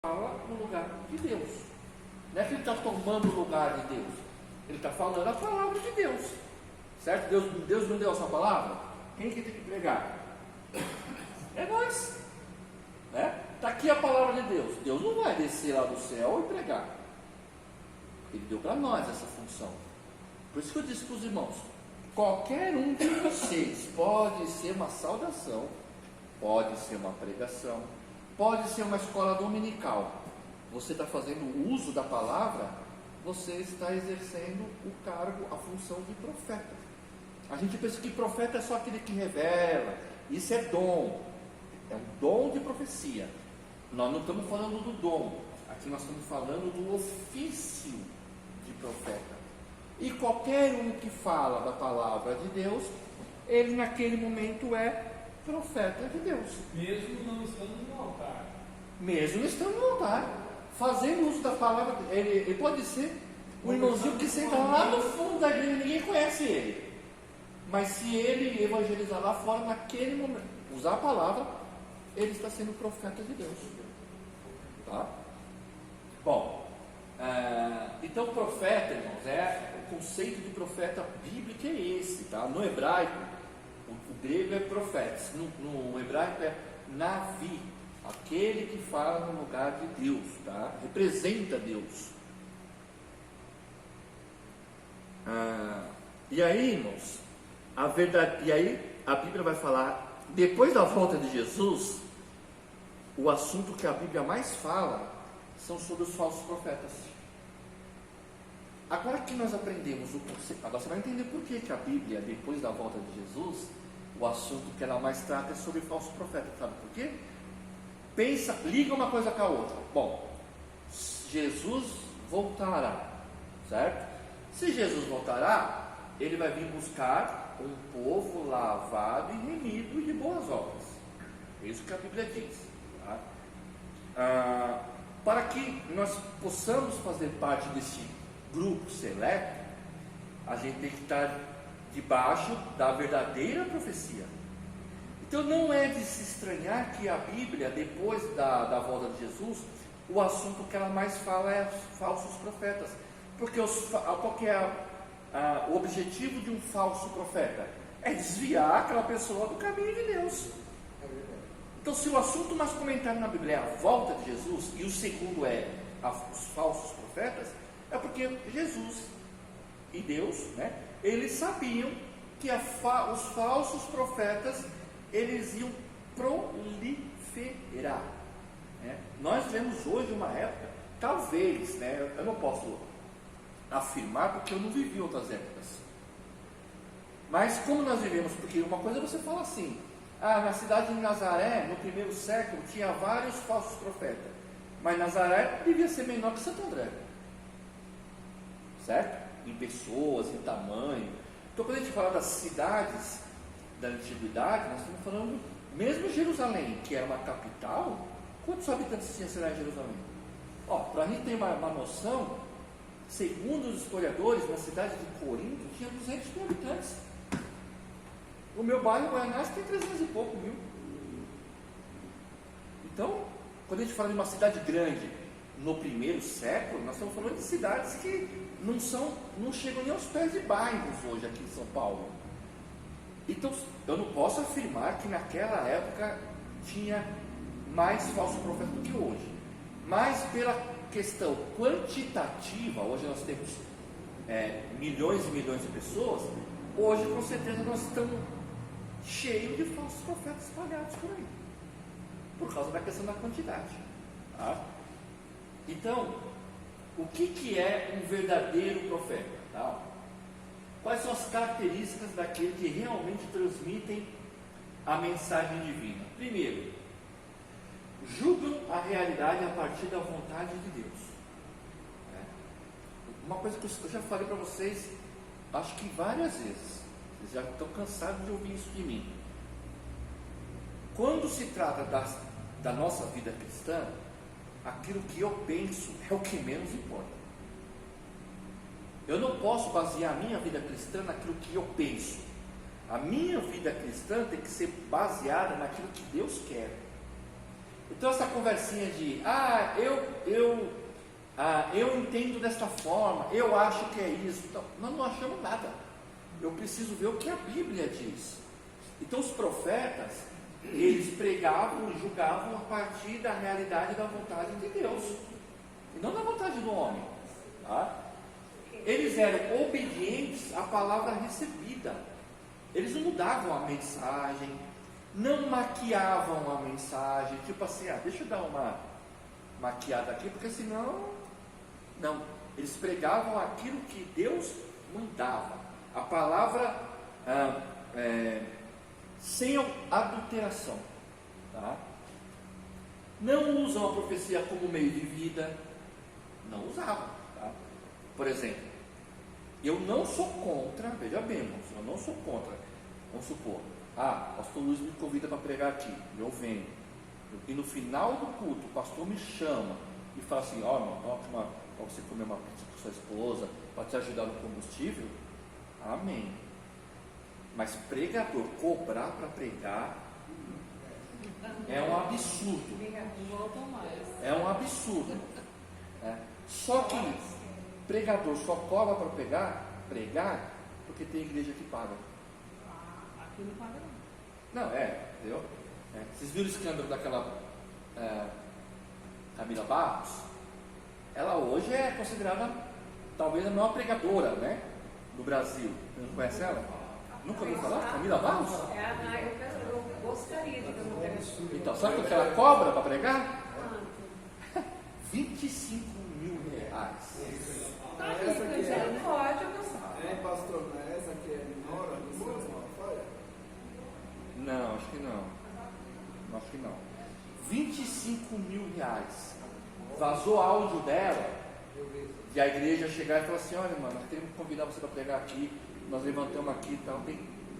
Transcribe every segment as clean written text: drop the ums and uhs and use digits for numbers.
fala no lugar de Deus. Não é que ele está tomando o lugar de Deus. Ele está falando a palavra de Deus. Certo? Deus não deu essa palavra? Quem que tem que pregar? É nós. Está aqui a palavra de Deus. Deus não vai descer lá do céu e pregar. Ele deu para nós essa função. Por isso que eu disse para os irmãos: qualquer um de vocês pode ser uma saudação, pode ser uma pregação, pode ser uma escola dominical. Você está fazendo uso da palavra, você está exercendo o cargo, a função de profeta. A gente pensa que profeta é só aquele que revela. Isso é dom. É um dom de profecia. Nós não estamos falando do dom. Aqui nós estamos falando do ofício de profeta. E qualquer um que fala da palavra de Deus, ele naquele momento é profeta de Deus. Mesmo não estando no altar. Mesmo não estando no altar. Fazendo uso da palavra. Ele pode ser um irmãozinho que senta lá no fundo da igreja, ninguém conhece ele. Mas se ele evangelizar lá fora, naquele momento, usar a palavra, ele está sendo profeta de Deus. Tá? Bom, então profeta, irmãos, o conceito de profeta bíblico é esse, tá? No hebraico, o grego é profetas, no hebraico é navi, aquele que fala no lugar de Deus, tá? Representa Deus. E aí, irmãos, e aí a Bíblia vai falar, depois da volta de Jesus, o assunto que a Bíblia mais fala são sobre os falsos profetas. Agora que nós aprendemos o conceito, agora você vai entender por que a Bíblia, depois da volta de Jesus, o assunto que ela mais trata é sobre falsos profetas. Sabe por quê? Liga uma coisa com a outra. Bom, Jesus voltará, certo? Se Jesus voltará, ele vai vir buscar um povo lavado e remido de boas obras. É isso que a Bíblia diz. Tá? Para que nós possamos fazer parte desse grupo seleto, a gente tem que estar debaixo da verdadeira profecia. Então não é de se estranhar que a Bíblia, depois da volta de Jesus, o assunto que ela mais fala é falsos profetas. Porque qual que é o objetivo de um falso profeta? É desviar aquela pessoa do caminho de Deus. Então, se o assunto mais comentado na Bíblia é a volta de Jesus, e o segundo é os falsos profetas, é porque Jesus e Deus, eles sabiam que os falsos profetas, eles iam proliferar. Nós vemos hoje uma época, talvez, eu não posso afirmar porque eu não vivi outras épocas, mas como nós vivemos, porque uma coisa você fala assim: na cidade de Nazaré, no primeiro século, tinha vários falsos profetas, mas Nazaré devia ser menor que Santo André, certo? Em pessoas, em tamanho. Então quando a gente fala das cidades da antiguidade, nós estamos falando, mesmo Jerusalém, que era uma capital, quantos habitantes tinha cidade de Jerusalém? Para a gente ter uma noção, segundo os historiadores, na cidade de Corinto tinha 200 mil habitantes. O meu bairro, Guaianás, tem 300 e pouco mil. Então, quando a gente fala de uma cidade grande no primeiro século, nós estamos falando de cidades que não chegam nem aos pés de bairros hoje aqui em São Paulo. Então, eu não posso afirmar que naquela época tinha mais falso profeta do que hoje. Mas pela questão quantitativa, hoje nós temos milhões e milhões de pessoas, hoje com certeza nós estamos cheios de falsos profetas espalhados por aí, por causa da questão da quantidade. Tá? Então, o que é um verdadeiro profeta? Tá? Quais são as características daquele que realmente transmitem a mensagem divina? Primeiro, julgam a realidade a partir da vontade de Deus. Uma coisa que eu já falei para vocês, acho que várias vezes, vocês já estão cansados de ouvir isso de mim. Quando se trata da nossa vida cristã, aquilo que eu penso é o que menos importa. Eu não posso basear a minha vida cristã naquilo que eu penso. A minha vida cristã tem que ser baseada naquilo que Deus quer. Então essa conversinha de eu eu entendo desta forma, eu acho que é isso. Então, nós não achamos nada. Eu preciso ver o que a Bíblia diz. Então os profetas, eles pregavam e julgavam a partir da realidade da vontade de Deus, e não da vontade do homem. Tá? Eles eram obedientes à palavra recebida. Eles não mudavam a mensagem, não maquiavam a mensagem, tipo assim, deixa eu dar uma maquiada aqui, porque senão... Não, eles pregavam aquilo que Deus mandava. A palavra sem adulteração. Tá? Não usam a profecia como meio de vida. Não usavam. Tá? Por exemplo, eu não sou contra, veja bem, irmãos, eu não sou contra. Vamos supor, pastor Luiz me convida para pregar aqui, eu venho. E no final do culto, o pastor me chama e fala assim: irmão, para você comer uma pizza com sua esposa, para te ajudar no combustível. Amém. Mas pregador cobrar para pregar é um absurdo. É um absurdo. Só que pregador só cobra para pregar porque tem igreja que paga. Aqui não paga não. Não, entendeu? Vocês viram o escândalo daquela Camila Barros? Ela hoje é considerada talvez a maior pregadora, né, do Brasil. Você não conhece ela? Nunca ouviu falar? Camila Barros? Eu gostaria de perguntar isso. Então, sabe o que ela cobra para pregar? 25 mil reais. Essa aqui é pode alcançar. Pastor, não é essa que é nora do seu Malafaia? Não, acho que não. Acho que não. 25 mil reais. Vazou áudio dela. E a igreja chegar e falar assim: olha, mano, nós queremos convidar você para pregar aqui. Nós levantamos aqui e tal.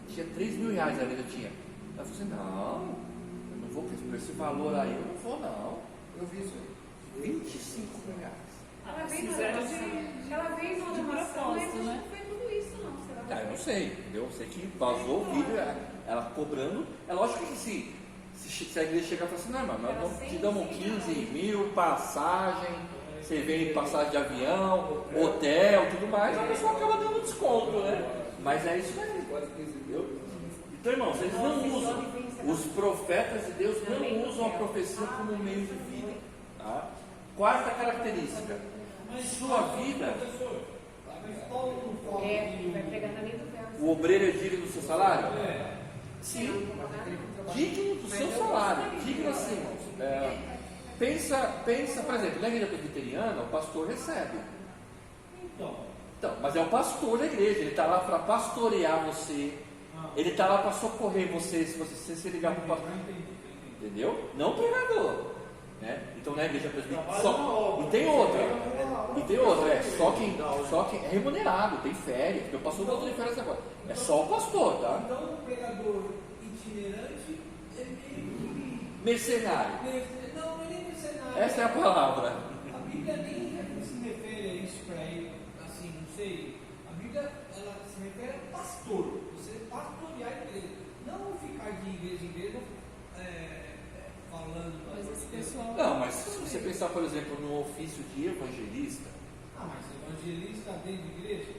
Tinha 3 mil reais a igreja tinha. Ela falou assim: não, eu não vou por esse valor aí, eu não vou não. Eu vi isso aí. 25 mil reais. Ela veio numa donação, mas não foi tudo isso não. Eu não sei, entendeu? Eu sei que vazou o vídeo, ela cobrando. É lógico que se a igreja chegar e falar assim: não, mano, nós te damos 15 mil, passagem, você vem passagem de avião, hotel, tudo mais, a pessoa acaba dando desconto, né? Mas é isso aí, entendeu? Então, irmãos, eles não usam, os profetas de Deus não usam a profecia como meio de vida. Tá? Quarta característica: sua vida. Vai pregar na linha do verso. O obreiro é digno do seu salário? Sim, digno do seu salário, digno assim, irmãos. Pensa, por exemplo, na igreja presbiteriana, o pastor recebe. Então, mas é o pastor da igreja, ele está lá para pastorear você, ele está lá para socorrer você, se você se ligar para o pastor. Entendeu? Não o pregador. Né? Então na igreja presbiteriana. E tem outra, só quem é remunerado, tem férias, porque o pastor não tem férias agora. É só o pastor, tá? Então o pregador itinerante é meio que Mercenário. Não é nem mercenário. Essa é a palavra. A Bíblia nem se refere a isso para ele, assim, não sei. A Bíblia, ela se refere a pastor. Você pastorear a igreja. Não ficar de igreja em igreja falando. Mas esse pessoal... Não, mas se você pensar, por exemplo, no ofício de evangelista. Mas evangelista dentro de igreja?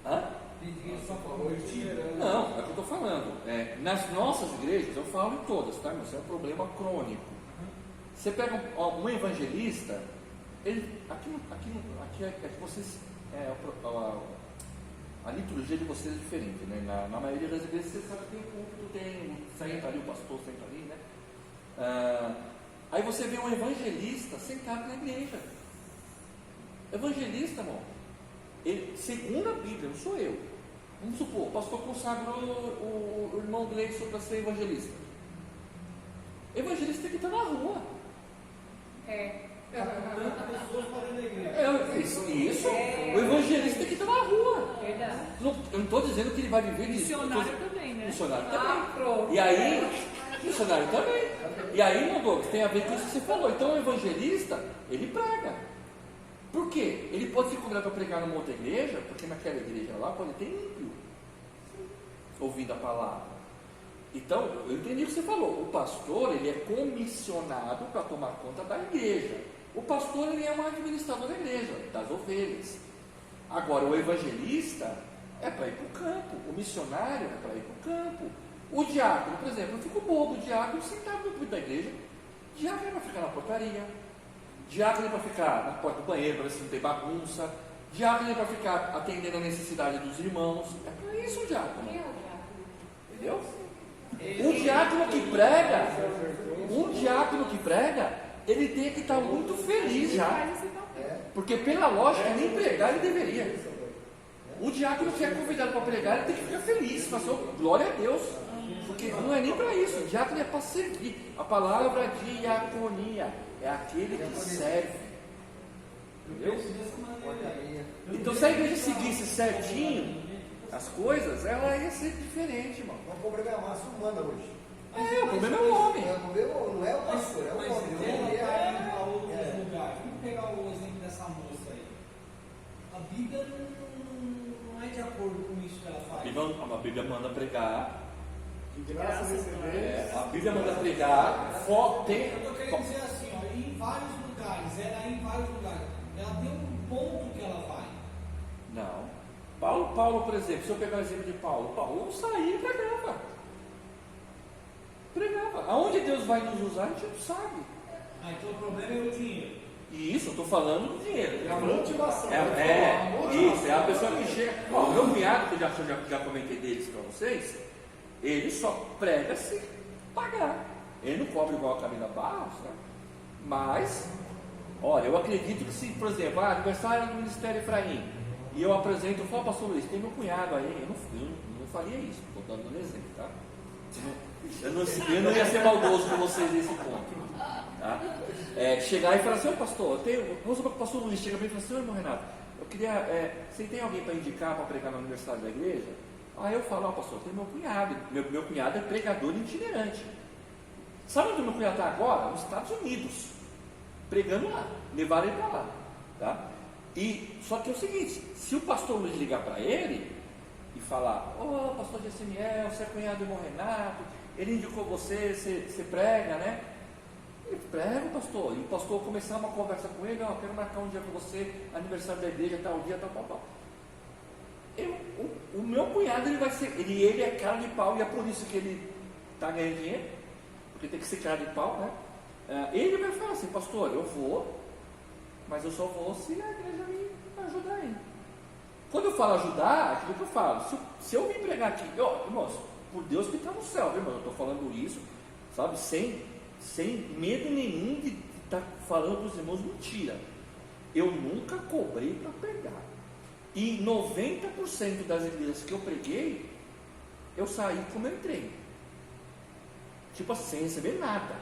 Hã? Dentro de igreja só para convertido? Não, é o que eu estou falando. Nas nossas igrejas, eu falo em todas, tá? Mas isso é um problema crônico. Você pega um evangelista, aqui é que vocês. A liturgia de vocês é diferente, né? Na maioria das igrejas, você sabe que tem o púlpito, senta ali, o pastor senta ali, né? Aí você vê um evangelista sentado na igreja. Evangelista, irmão, segundo a Bíblia, não sou eu. Vamos supor, o pastor consagrou o irmão Gleison para ser evangelista. Evangelista tem que estar na rua. Pessoas fazendo a igreja. Isso. O evangelista tem que estar na rua. Verdade. Eu não estou dizendo que ele vai viver disso. Missionário também, né? Missionário também. Pronto. E aí, missionário também. E aí, meu Douglas, tem a ver com isso que você falou. Então, o evangelista, ele prega. Por quê? Ele pode se encontrar para pregar numa outra igreja, porque naquela igreja lá pode ter ímpio ouvindo a palavra. Então, eu entendi o que você falou. O pastor, ele é comissionado para tomar conta da igreja. O pastor ele é um administrador da igreja, das ovelhas. Agora, o evangelista é para ir para o campo, o missionário é para ir para o campo. O diácono, por exemplo, eu fico bobo, o diácono sentado no púlpito da igreja, diácono é para ficar na portaria, diácono é para ficar na porta do banheiro, para ver se não tem bagunça, diácono é para ficar atendendo a necessidade dos irmãos, é para isso o diácono. Entendeu? Um diácono que prega, ele tem que estar muito feliz já. Porque pela lógica, nem pregar ele deveria. O diácono que é convidado para pregar, ele tem que ficar feliz, fazer glória a Deus. Porque não é nem para isso, o diácono é para servir. A palavra diaconia é aquele que serve. Entendeu? Então se a igreja seguisse certinho as coisas, ela ia ser diferente, irmão. Vamos congregar a massa humana hoje. O problema é o homem. Não é o pastor, é o Mas homem. ela está indo para outros lugares. Vamos pegar o exemplo dessa moça aí. A Bíblia não é de acordo com isso que ela faz. A Bíblia manda pregar. De graça receber. A Bíblia manda pregar. Eu estou querendo dizer assim, ó, em vários lugares. Ela é em vários lugares. Ela tem um ponto que ela vai. Não. Paulo, por exemplo, se eu pegar o exemplo de Paulo saía e pregava. Aonde Deus vai nos usar, a gente não sabe. Então o problema é o dinheiro. E isso, eu estou falando do dinheiro. É a motivação. Isso, é a pessoa que chega. Ó, o meu cunhado, que eu já comentei deles para vocês, ele só prega se pagar. Ele não cobra igual a Camila Barros, né? Mas, olha, eu acredito que se, por exemplo, aniversário do Ministério Efraim, e eu apresento, eu falo, pastor Luiz, tem meu cunhado aí, eu não faria isso, estou dando um exemplo, tá? Eu não ia ser maldoso com vocês nesse ponto. Tá? Chegar e falar assim, pastor, vamos supor que o pastor Luiz chega bem e fala assim, irmão Renato, eu queria, você tem alguém para indicar para pregar no aniversário da igreja? Aí eu falo, pastor, tem meu cunhado, meu cunhado é pregador itinerante. Sabe onde meu cunhado está agora? Nos Estados Unidos, pregando lá, levaram ele para lá, tá? Só que é o seguinte, se o pastor Luiz ligar para ele e falar, pastor Gessimiel, você é cunhado do irmão Renato, ele indicou você prega, né? Ele prega, pastor, e o pastor começar uma conversa com ele, quero marcar um dia com você, aniversário da igreja, tal dia, tal. O meu cunhado, ele vai ser, ele é cara de pau, e é por isso que ele está ganhando dinheiro, porque tem que ser cara de pau, né? Ele vai falar assim, pastor, eu vou, mas eu só vou se a igreja me ajudar aí. Quando eu falo ajudar, é aquilo que eu falo. Se eu vim pregar aqui, irmãos, por Deus que está no céu, viu, irmão? Eu estou falando isso, sabe, sem medo nenhum de estar falando para os irmãos mentira. Eu nunca cobrei para pregar. E 90% das igrejas que eu preguei, eu saí como eu entrei. Tipo assim, sem receber nada.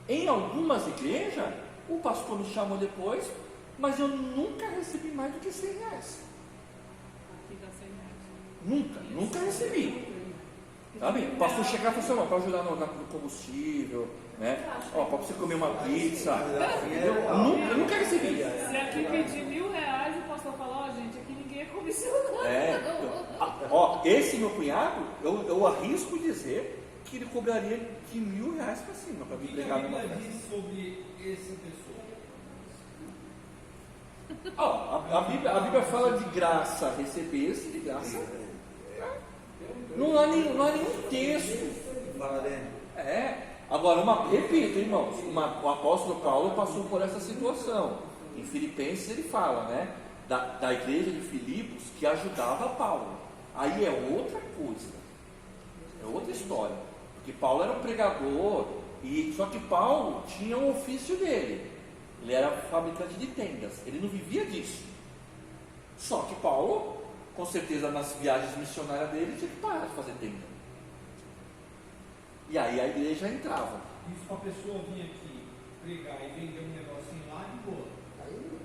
Em algumas igrejas, o pastor me chamou depois, mas eu nunca recebi mais do que R$100. Nunca recebi. Sabe? O pastor chegar e falar assim, para ajudar no combustível, né? Para você comer uma pizza. Eu nunca recebi. Se aqui pedir R$1.000, o pastor fala, gente, aqui ninguém é comissionado. Esse meu cunhado, eu arrisco dizer que ele cobraria de R$1.000 para cima, para me pregar numa festa. O que a Bíblia diz sobre essa pessoa? A Bíblia fala de graça, receber-se de graça. Não há nenhum texto. Agora, repito, irmãos, o apóstolo Paulo passou por essa situação. Em Filipenses ele fala, né, da igreja de Filipos que ajudava Paulo. Aí é outra coisa, é outra história. Porque Paulo era um pregador, só que Paulo tinha um ofício dele. Ele era fabricante de tendas, ele não vivia disso. Só que Paulo, com certeza nas viagens missionárias dele, tinha que parar de fazer tenda. E aí a igreja entrava. Isso para a pessoa vir aqui pregar e vender um negocinho lá, de boa.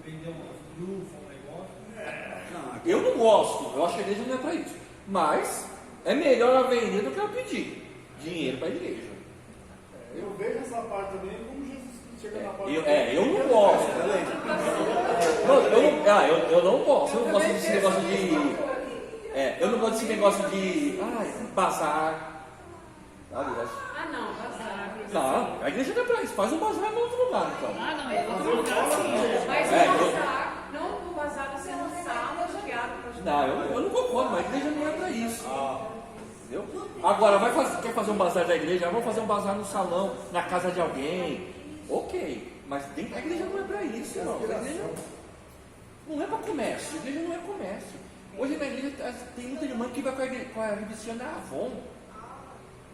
Vender uma trufa, um negócio. Eu não gosto, eu acho que a igreja não é para isso. Mas é melhor ela vender do que ela pedir dinheiro para a igreja. Eu vejo essa parte também como Jesus chega na parte. Eu não gosto. Eu não gosto. Eu não gosto desse negócio de. Eu não gosto desse negócio de bazar. Sabe? Não, bazar. Não, a igreja não é para isso. Faz um bazar em outro lugar, então. Ah, não, é outro lugar sim. Mas É, o bazar, não o bazar você não sabe, teatro para ajudar. Não, eu não concordo, mas a igreja não é para isso. Entendeu? Agora, quer fazer um bazar da igreja? Vamos fazer um bazar no salão, na casa de alguém. Ok, mas a igreja não é para isso, não. A igreja não é para comércio. A igreja não é comércio. Hoje na igreja tem muita irmã que vai com a revistinha da Avon.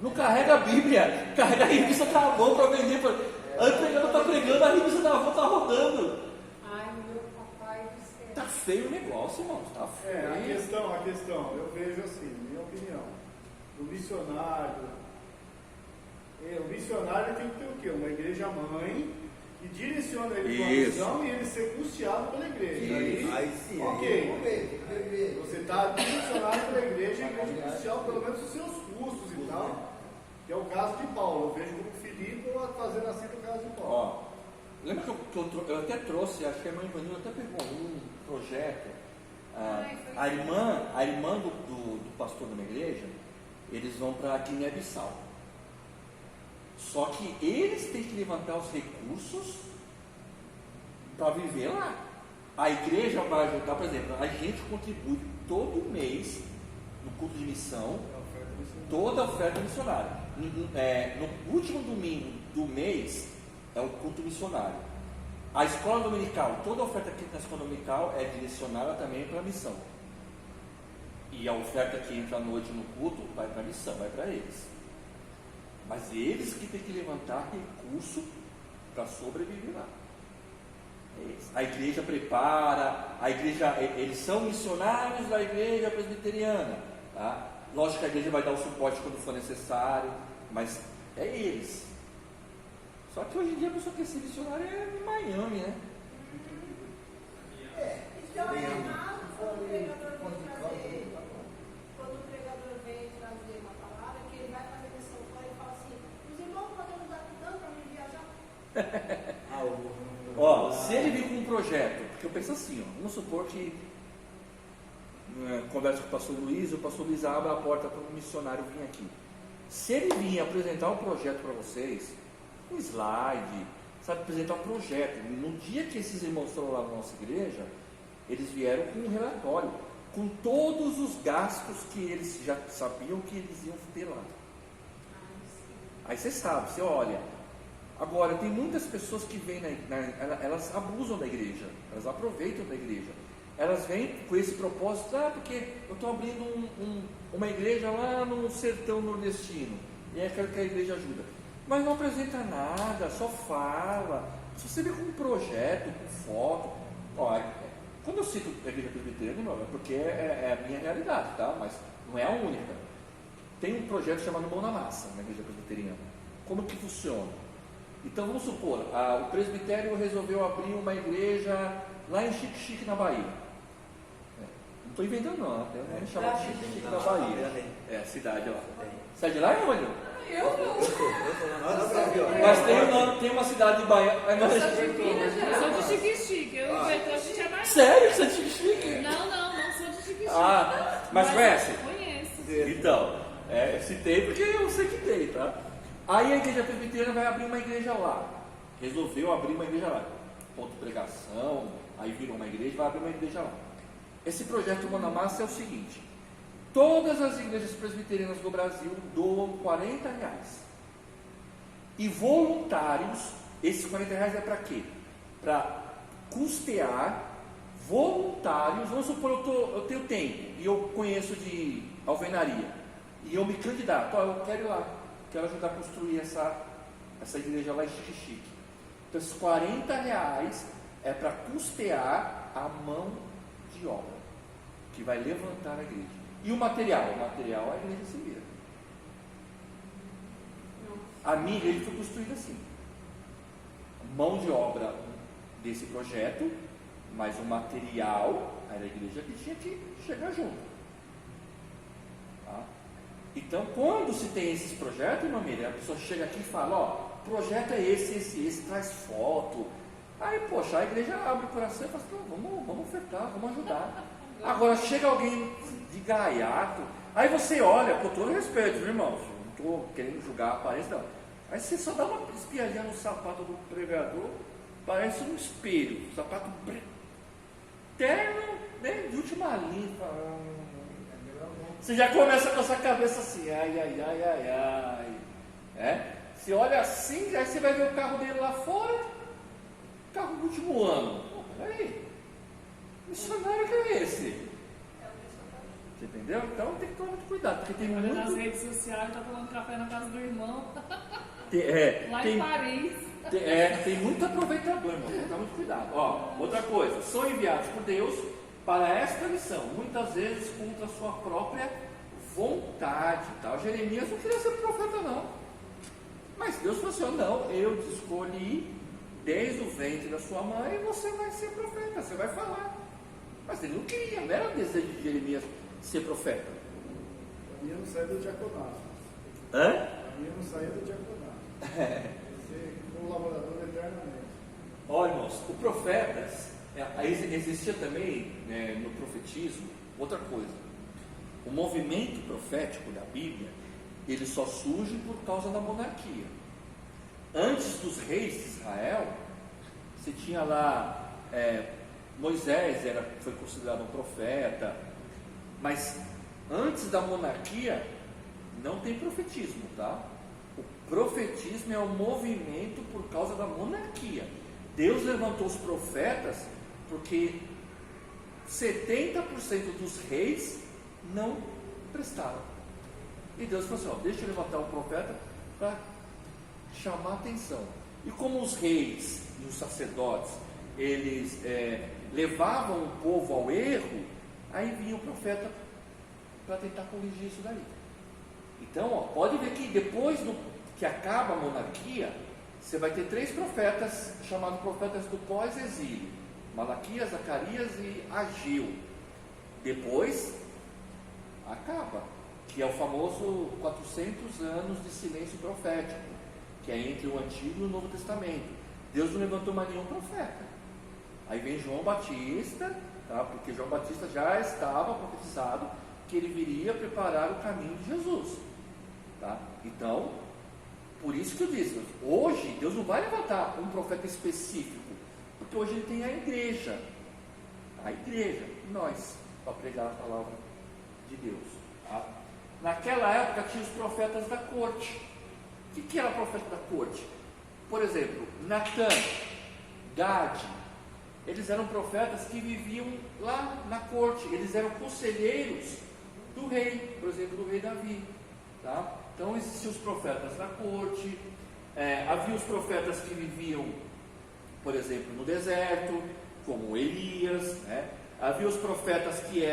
Não carrega a Bíblia, carrega a revista da Avon para vender. A pregador está pregando, a revista da Avon está rodando. Ai, meu papai do céu. Tá feio o negócio, irmão. Tá feio. A questão, eu vejo assim, minha opinião. O missionário tem que ter o quê? Uma igreja mãe que direciona ele para a missão e ele ser custeado pela igreja. Aí sim, ok. Você está direcionado pela igreja e a igreja custear pelo menos os seus custos e tal. Que é o caso de Paulo. Eu vejo como Filipe fazendo assim no caso de Paulo. Ó, lembra que eu até trouxe, acho que a irmã Ivanilda até pegou um projeto. A irmã do pastor da minha igreja, eles vão para a Guiné-Bissau. Só que eles têm que levantar os recursos para viver lá. A igreja vai ajudar, por exemplo, a gente contribui todo mês no culto de missão, toda a oferta missionária. No último domingo do mês é o culto missionário. A escola dominical, toda a oferta aqui na escola dominical é direcionada também para a missão. E a oferta que entra à noite no culto vai para a missão, vai para eles. Mas eles que têm que levantar recurso para sobreviver lá. A igreja prepara, eles são missionários da igreja presbiteriana. Tá? Lógico que a igreja vai dar o suporte quando for necessário, mas é eles. Só que hoje em dia a pessoa quer ser missionária em Miami, né? Então é errado quando o pregador vem trazer uma palavra, que ele vai fazer missão fora e fala assim, os irmãos podem nos dar tanto para mim viajar? Ó, se ele vir com um projeto, porque eu penso assim, ó, vamos supor que conversa com o pastor Luiz abre a porta para um missionário vir aqui. Se ele vir apresentar um projeto para vocês, um slide, sabe, apresentar um projeto. No dia que esses irmãos foram lá na nossa igreja, eles vieram com um relatório, com todos os gastos que eles já sabiam que eles iam ter lá. Aí você sabe, você olha. Agora, tem muitas pessoas que vêm, elas abusam da igreja, elas aproveitam da igreja. Elas vêm com esse propósito, porque eu estou abrindo uma igreja lá no sertão nordestino, e aí quero que a igreja ajuda. Mas não apresenta nada, só fala. Se você vê com um projeto, com foto, quando eu cito a igreja presbiteriana, é porque é a minha realidade, tá? Mas não é a única. Tem um projeto chamado Mão na Massa na igreja presbiteriana. Como que funciona? Então vamos supor, o presbitério resolveu abrir uma igreja lá em Xique-Xique, na Bahia. Não estou inventando não, tem um nome chamado Xique-Xique, na Bahia. É, a cidade lá. Você é de lá, irmão? Eu não. Mas tem uma cidade de Bahia. Eu sou de Chique-Chique, eu tô de Tiabaiana. Sério? Você é de Xique-Xique? Não sou de Chique-Chique. Mas conhece? Conheço. Então, eu citei porque eu sei que tem, tá? Aí a igreja presbiteriana vai abrir uma igreja lá. Resolveu abrir uma igreja lá. Ponto de pregação, aí virou uma igreja, vai abrir uma igreja lá. Esse projeto Mão na Massa é o seguinte: todas as igrejas presbiterianas do Brasil doam R$40. E voluntários, esses R$40 é para quê? Para custear voluntários. Vamos supor, eu tenho tempo e eu conheço de alvenaria e eu me candidato, eu quero ir lá, quero ajudar a construir essa igreja lá em Xique-Xique. Então esses R$40 é para custear a mão de obra que vai levantar a igreja. E o material? O material a igreja se vira. A minha igreja foi construída assim. Mão de obra desse projeto, mas o material era a igreja que tinha que chegar junto. Tá? Então, quando se tem esses projetos, irmã Miriam, a pessoa chega aqui e fala, o projeto é esse, traz foto. Aí, poxa, a igreja abre o coração e fala assim, vamos ofertar, vamos ajudar. Agora, chega alguém de gaiato, aí você olha, com todo respeito, viu, irmãos, não estou querendo julgar a aparência, não. Aí você só dá uma espiadinha no sapato do pregador, parece um espelho, sapato terno, né, de última linha. Você já começa com essa cabeça assim, ai, ai, ai, ai, ai. É? Você olha assim, aí você vai ver o carro dele lá fora, carro do último ano. Pô, peraí, missionário que é esse? Você entendeu? Então tem que tomar muito cuidado, porque tem Olha muito... nas redes sociais, tá tomando café na casa do irmão, lá tem, em Paris. tem muito aproveitador, irmão. Tem que tomar muito cuidado. Ó, outra coisa, são enviados por Deus para esta missão, muitas vezes contra a sua própria vontade. Tá? Jeremias não queria ser profeta, não. Mas Deus falou assim: não, eu te escolhi desde o ventre da sua mãe e você vai ser profeta, você vai falar. Mas ele não queria, não era o desejo de Jeremias ser profeta. A minha não saía do diaconato. Hã? A minha não saía do diaconato. Ser colaborador eternamente. Olha, irmãos, o profetas, existia também, né, no profetismo, outra coisa. O movimento profético da Bíblia, ele só surge por causa da monarquia. Antes dos reis de Israel, você tinha lá, Moisés foi considerado um profeta, mas antes da monarquia, não tem profetismo, tá? O profetismo é um movimento por causa da monarquia. Deus levantou os profetas porque 70% dos reis não prestaram. E Deus falou assim: ó, deixa eu levantar um profeta para chamar a atenção. E como os reis e os sacerdotes, eles levavam o povo ao erro, aí vinha o profeta para tentar corrigir isso daí. Então, ó, pode ver que depois que acaba a monarquia, você vai ter 3 profetas, chamados profetas do pós-exílio: Malaquias, Zacarias e Ageu. Depois, acaba, que é o famoso 400 anos de silêncio profético, que é entre o Antigo e o Novo Testamento. Deus não levantou mais nenhum profeta. Aí vem João Batista, tá? Porque João Batista já estava profetizado que ele viria preparar o caminho de Jesus, tá? Então, por isso que eu disse, hoje Deus não vai levantar um profeta específico, porque hoje ele tem a igreja, nós, para pregar a palavra de Deus, tá? Naquela época tinha os profetas da corte. O que era profeta da corte? Por exemplo, Natã, Gade, eles eram profetas que viviam lá na corte, eles eram conselheiros do rei, por exemplo, do rei Davi, tá? Então existiam os profetas da corte, havia os profetas que viviam, por exemplo, no deserto, como Elias, né? Havia os profetas que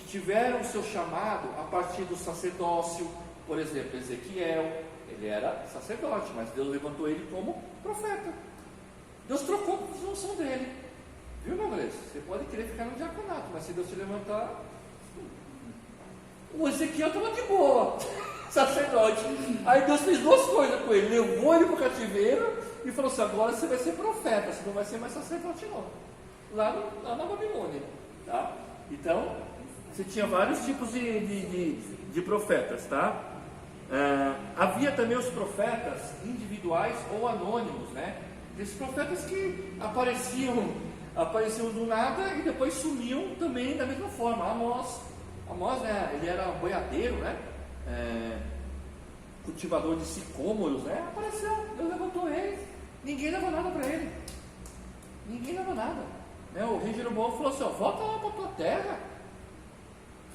tiveram o seu chamado a partir do sacerdócio, por exemplo, Ezequiel, ele era sacerdote, mas Deus levantou ele como profeta. Deus trocou a função dele, viu, meu Deus? Você pode querer ficar no diaconato, mas se Deus te levantar, o Ezequiel estava de boa, sacerdote. Aí Deus fez 2 coisas com ele: levou ele para o cativeiro e falou assim: agora você vai ser profeta, você não vai ser mais sacerdote não, lá na Babilônia, tá? Então, você tinha vários tipos de profetas, tá? Havia também os profetas individuais ou anônimos, né? Esses profetas que apareciam do nada e depois sumiam também da mesma forma. Amós, né? Ele era boiadeiro, né? Cultivador de sicômoros, né? Apareceu, Deus levantou ele, ninguém dava nada para ele, né? O rei Jeroboão falou assim: ó, volta lá para tua terra.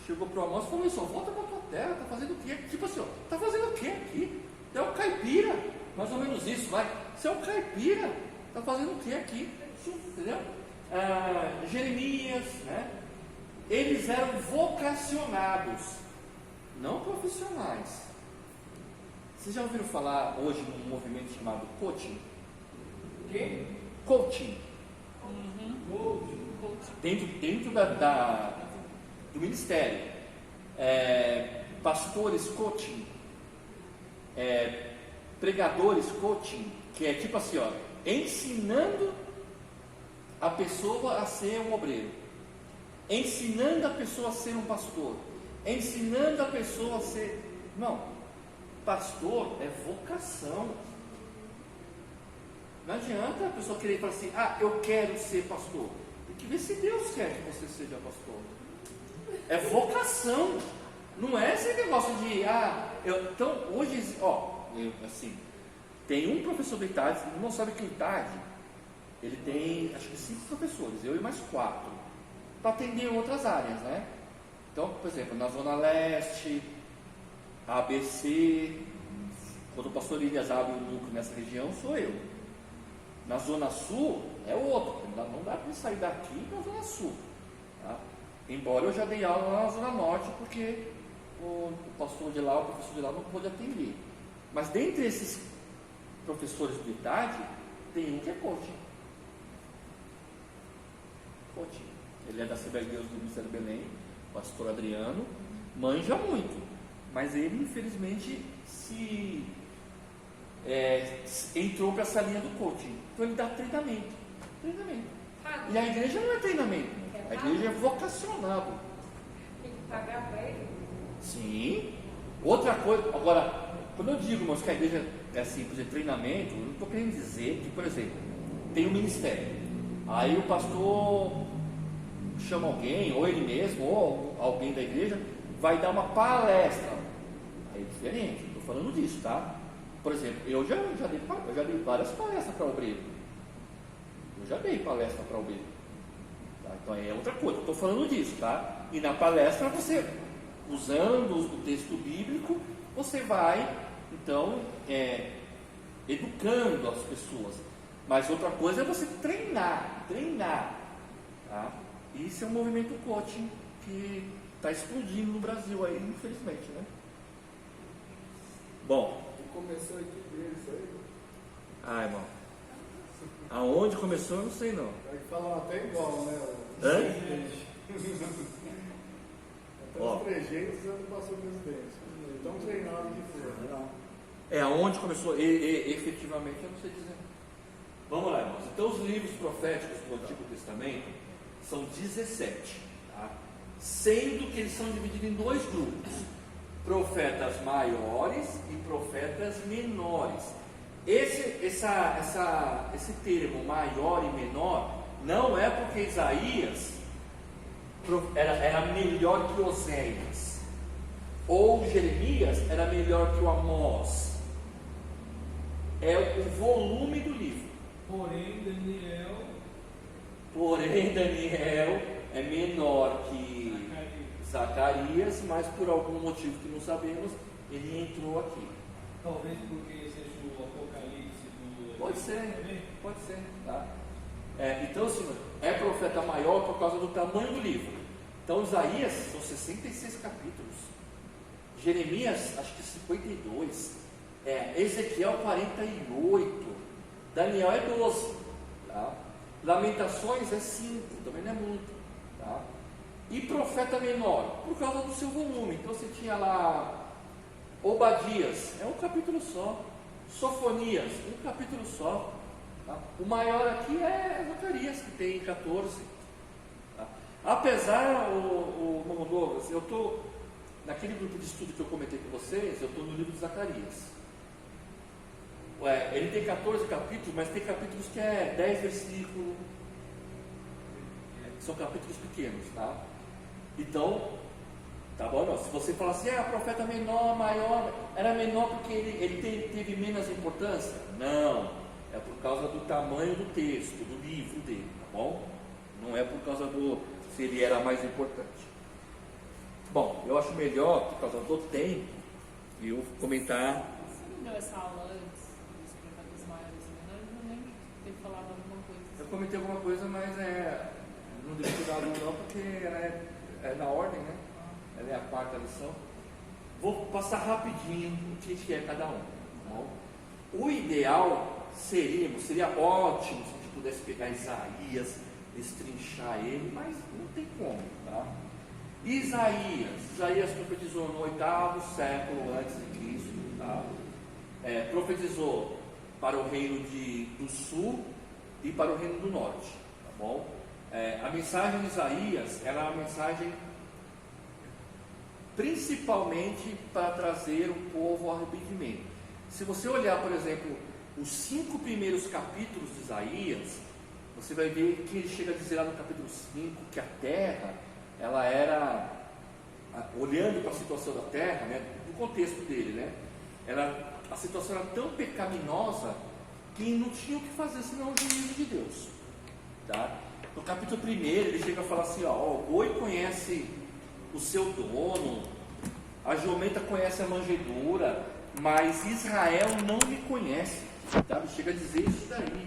Chegou para o Amós e falou isso: ó, volta para tua terra, tá fazendo o quê? Tipo assim, ó, tá fazendo o quê aqui? Você é um caipira, mais ou menos isso, vai. Você é um caipira, tá fazendo o quê aqui? Entendeu? Jeremias, né? Eles eram vocacionados, não profissionais. Vocês já ouviram falar hoje num movimento chamado coaching? Quem? Coaching. Coaching. Dentro do ministério. Pastores coaching. Pregadores coaching. Que é tipo assim, ó, ensinando a pessoa a ser um obreiro, ensinando a pessoa a ser um pastor, ensinando a pessoa a ser... Não, pastor é vocação. Não adianta a pessoa querer falar assim, eu quero ser pastor. Tem que ver se Deus quer que você seja pastor. É vocação. Não é esse negócio de, então hoje, assim, tem um professor do ITAD, você não sabe que o ITAD, ele tem, acho que 5 professores, eu e mais 4, para atender outras áreas, né? Então, por exemplo, na Zona Leste, ABC, quando o pastor Elias abre o núcleo nessa região, sou eu. Na Zona Sul, é outro, não dá para sair daqui para a Zona Sul, tá? Embora eu já dei aula lá na Zona Norte, porque o pastor de lá, o professor de lá não pôde atender. Mas dentre esses professores do ITAD, tem um que é coaching. Ele é da Assembleia de Deus do Ministério Belém, pastor Adriano, manja muito, mas ele infelizmente entrou para essa linha do coaching. Então ele dá treinamento. E a igreja não é treinamento, a igreja é vocacionado. Tem que pagar para ele? Sim. Outra coisa, agora, quando eu digo, irmãos, que a igreja é assim, por exemplo, treinamento, eu não estou querendo dizer que, por exemplo, tem um ministério, aí o pastor chama alguém, ou ele mesmo, ou alguém da igreja, vai dar uma palestra. Aí é diferente, estou falando disso, tá? Por exemplo, eu já dei várias palestras para obreiro. Eu já dei palestra para obreiro. Tá? Então é outra coisa, estou falando disso, tá? E na palestra você, usando o texto bíblico, você vai, então, educando as pessoas. Mas outra coisa é você treinar, tá? Isso é um movimento coaching que está explodindo no Brasil aí, infelizmente, né? Bom. Começou a equipe dele, isso aí? Irmão. Aonde começou, eu não sei não. É que falam até igual, né? Até os trejeitos não passou presidente. Então treinaram de fora. Aonde começou, efetivamente, eu não sei dizer. Vamos lá, irmãos. Então, os livros proféticos do Antigo Testamento são 17, tá? Sendo que eles são divididos em 2 grupos: profetas maiores e profetas menores. Esse termo maior e menor não é porque Isaías era melhor que Oséias, ou Jeremias era melhor que o Amós. É o volume do livro. Porém, Daniel é menor que Zacarias, mas por algum motivo que não sabemos, ele entrou aqui. Talvez porque seja o Apocalipse do... Pode ser, tá? Então, assim, é profeta maior por causa do tamanho do livro. Então, Isaías são 66 capítulos, Jeremias, acho que 52, Ezequiel 48, Daniel é 12, tá? Lamentações é 5, também não é muito, tá? E profeta menor, por causa do seu volume. Então você tinha lá Obadias, é um capítulo só. Sofonias, um capítulo só, tá? O maior aqui é Zacarias, que tem 14, tá? Apesar, o Douglas, eu estou naquele grupo de estudo que eu comentei com vocês, eu estou no livro de Zacarias. Ele tem 14 capítulos, mas tem capítulos que é 10 versículos, são capítulos pequenos, tá? Então, tá bom? Não. Se você falar assim, profeta menor, maior, era menor porque ele teve menos importância? Não, é por causa do tamanho do texto, do livro dele, tá bom? Não é por causa se ele era mais importante. Bom, eu acho melhor, por causa do tempo, eu comentar. Você não deu essa aula antes dos profetas maiores e menores? Eu não lembro de ter falado alguma coisa. Eu comentei alguma coisa, mas não dei cuidado não, porque é na ordem, né? Ela é a 4ª lição. Vou passar rapidinho o que é cada um, tá bom? O ideal seria ótimo se a gente pudesse pegar Isaías, destrinchar ele, mas não tem como, tá? Isaías profetizou no 8º século antes de Cristo, tá? Profetizou para o reino do sul e para o reino do norte, tá bom? A mensagem de Isaías era uma mensagem principalmente para trazer o povo ao arrependimento. Se você olhar, por exemplo, os 5 primeiros capítulos de Isaías, você vai ver que ele chega a dizer lá no capítulo 5 que a terra, ela era, olhando para a situação da terra, né, no contexto dele, né, a situação era tão pecaminosa que não tinha o que fazer senão o juízo de Deus. Tá? No capítulo 1 ele chega a falar assim, o boi conhece o seu dono, a jumenta conhece a manjedoura, mas Israel não me conhece. Tá? Chega a dizer isso daí.